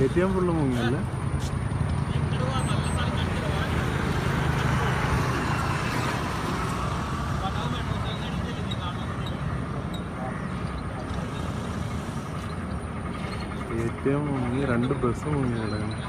ATM full മുങ്ങിയല്ലേ? ATM മുങ്ങി, 2 bus മുങ്ങി കിടക്കണം.